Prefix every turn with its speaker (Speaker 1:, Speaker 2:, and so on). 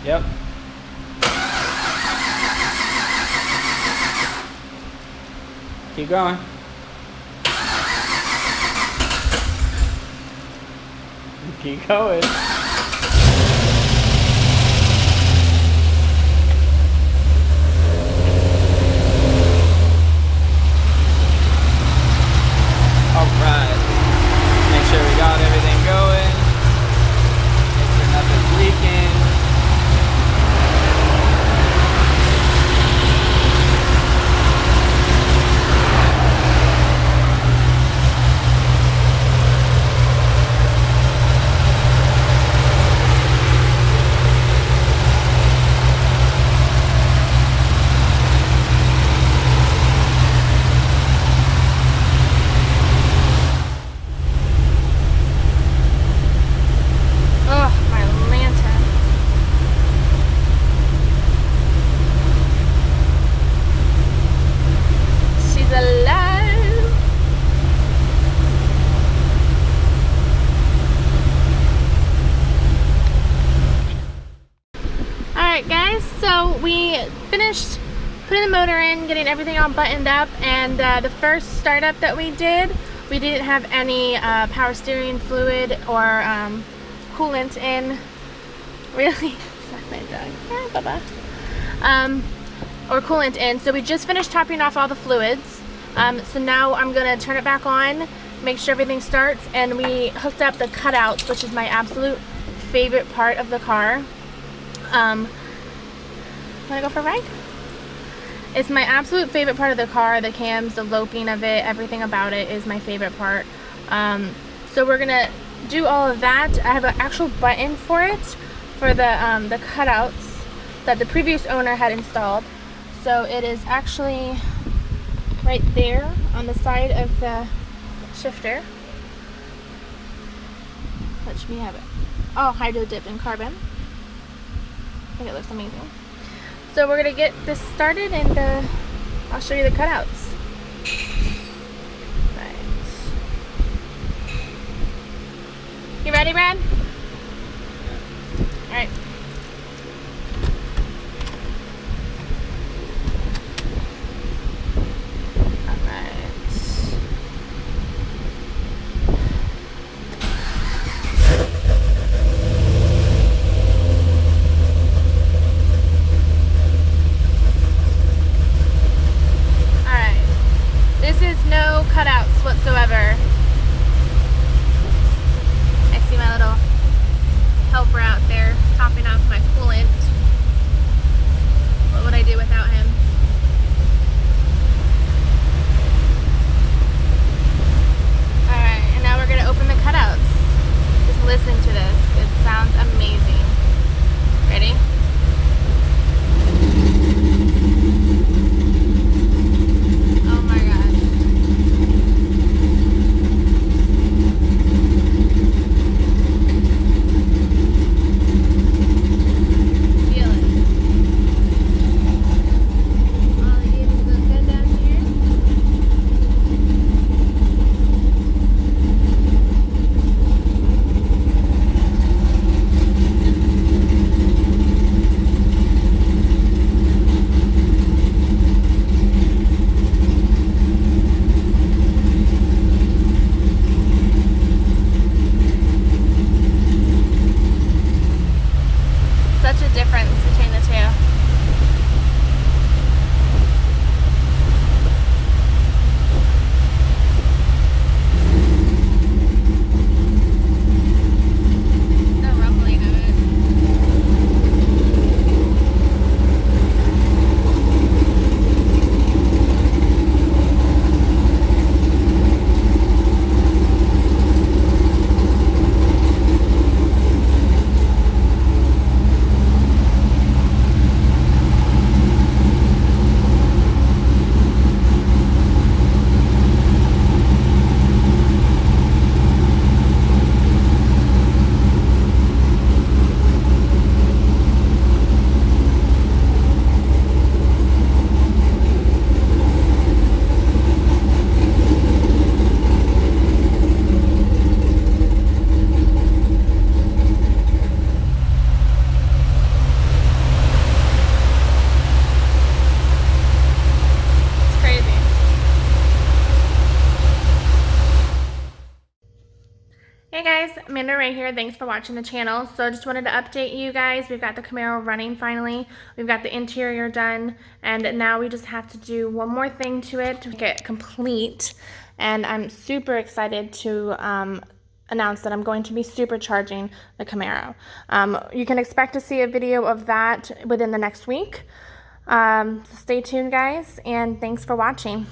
Speaker 1: Yep. Keep going. Keep going. Alright. Make sure we got everything going. Make sure nothing's leaking.
Speaker 2: Alright guys, so we finished putting the motor in, getting everything all buttoned up, and the first startup that we didn't have any power steering fluid or coolant in. Really? Sorry, my dog. Hi, Bubba. Or coolant in, so we just finished topping off all the fluids. So now I'm going to turn it back on, make sure everything starts, and we hooked up the cutouts, which is my absolute favorite part of the car. Wanna go for a ride? It's my absolute favorite part of the car. The cams, the loping of it, everything about it is my favorite part. So we're gonna do all of that. I have an actual button for it, for the cutouts that the previous owner had installed. So it is actually right there on the side of the shifter. Let me have it. Oh, hydro dip in carbon. I think it looks amazing. So we're gonna get this started, and I'll show you the cutouts. Right. You ready, Brad? All right. No cutouts whatsoever. I see my little helper out there topping Hey guys, Amanda Ray here. Thanks for watching the channel. So I just wanted to update you guys. We've got the Camaro running finally. We've got the interior done, and now we just have to do one more thing to it to make it complete. And I'm super excited to announce that I'm going to be supercharging the Camaro. You can expect to see a video of that within the next week. So stay tuned guys, and thanks for watching.